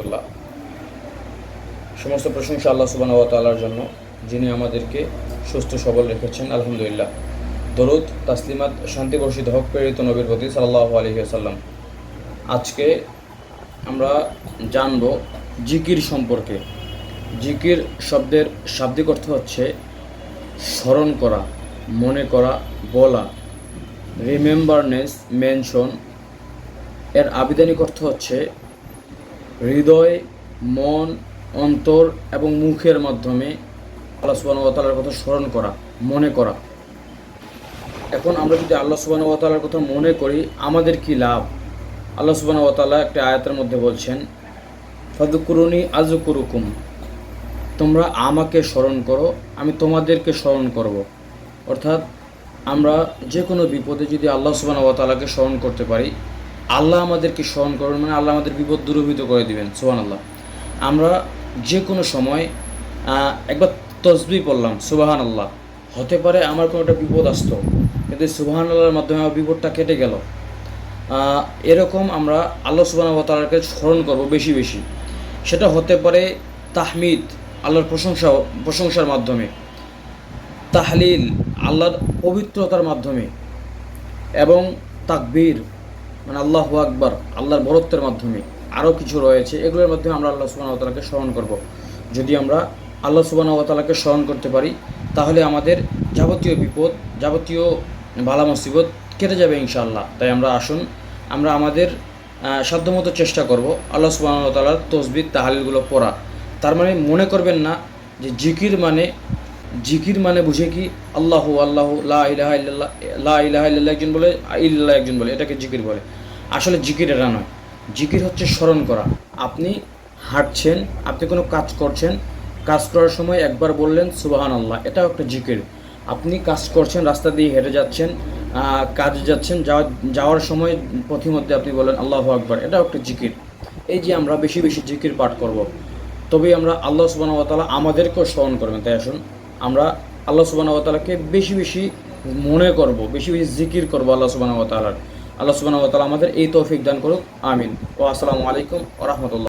রহমতুল্লাহ। সমস্ত প্রশংসা আল্লাহ সুবহানাহু ওয়া তাআলার জন্য, যিনি আমাদেরকে সুস্থ সবল রেখেছেন। আলহামদুলিল্লাহ। দরুদ তাসলিমাত শান্তি বর্ষিত হক প্রেরিত নবীর প্রতি সাল্লাল্লাহু আলাইহি ওয়াসাল্লাম। আজকে আমরা জানব জিকির সম্পর্কে। জিকির শব্দের শাব্দিক অর্থ হচ্ছে স্মরণ করা, মনে করা, বলা। রিমেম্বারনেস, মেনশন এর আবিধানিক অর্থ হচ্ছে হৃদয়, মন, অন্তর এবং মুখের মাধ্যমে আল্লাহ সুবহানাহু ওয়া তাআলার কথা স্মরণ করা, মনে করা। এখন আমরা যদি আল্লাহ সুবহানাহু ওয়া তাআলার কথা মনে করি, আমাদের কি লাভ? আল্লাহ সুবহানাহু ওয়া তাআলা একটা আয়াতের মধ্যে বলছেন, ফাযকুরুনি আযকুরুকুম, তোমরা আমাকে স্মরণ করো, আমি তোমাদেরকে স্মরণ করব। অর্থাৎ আমরা যে কোনো বিপদে যদি আল্লাহ সুবহানাহু ওয়া তাআলাকে স্মরণ করতে পারি, আল্লাহ আমাদেরকে স্মরণ করবেন, মানে আল্লাহ আমাদের বিপদ দূরীভূত করে দিবেন। সুবহানাল্লাহ। আমরা যে কোনো সময় একবার তসবিহ পড়লাম, সুবহানাল্লাহ, হতে পারে আমার কোনো একটা বিপদ আসতো, কিন্তু সুবহানাল্লাহর মাধ্যমে আমার বিপদটা কেটে গেল। এরকম আমরা আল্লাহ সুবহানাহু ওয়া তাআলাকে স্মরণ করব বেশি বেশি। সেটা হতে পারে তাহমিদ, আল্লাহর প্রশংসার মাধ্যমে, তাহলিল, আল্লাহর পবিত্রতার মাধ্যমে, এবং তাকবীর মানে আল্লাহু আকবার, আল্লাহর বরত্বের মাধ্যমে। আরও কিছু রয়েছে, এগুলোর মাধ্যমে আমরা আল্লাহ সুবহানাহু ওয়া তাআলাকে স্মরণ করব। যদি আমরা আল্লাহ সুবহানাহু ওয়া তাআলাকে স্মরণ করতে পারি, তাহলে আমাদের যাবতীয় বিপদ, যাবতীয় বালা মুসিবত কেটে যাবে ইনশাআল্লাহ। তাই আমরা আসুন, আমরা আমাদের সাধ্যমতো চেষ্টা করব আল্লাহ সুবহানাহু ওয়া তাআলার তসবিহ তাহলিলগুলো পড়া। তার মানে মনে করবেন না যে জিকির মানে বুঝে কি আল্লাহু আল্লাহু লা ইলাহা ইল্লাল্লাহ, লা ইলাহা ইল্লাল্লাহ একজন বলে, ইল্লাল্লাহ একজন বলে, এটাকে জিকির বলে। আসলে জিকির এটা নয়। জিকির হচ্ছে স্মরণ করা। আপনি হাঁটছেন, আপনি কোনো কাজ করছেন, কাজ করার সময় একবার বললেন সুবহানাল্লাহ, এটাও একটা জিকির। আপনি কাজ করছেন, রাস্তা দিয়ে হেঁটে যাচ্ছেন, কাজে যাচ্ছেন, যাওয়ার সময় পথিমধ্যে আপনি বলেন আল্লাহু আকবার, এটাও একটা জিকির। এই যে আমরা বেশি বেশি জিকির পাঠ করব, তবেই আমরা আল্লাহ সুবহানাহু ওয়া তাআলা আমাদেরকেও স্মরণ করবেন। তাই আসুন আমরা আল্লাহ সুবহানাহু ওয়া তাআলাকে বেশি বেশি মনে করব, বেশি বেশি জিকির করব আল্লাহ সুবহানাহু ওয়া তাআলার। আল্লাহ সুবহানাহু ওয়া তাআলা আমাদের এই তৌফিক দান করুক। আমিন। ওয়া আসসালামু আলাইকুম ওয়া রাহমাতুল্লাহ।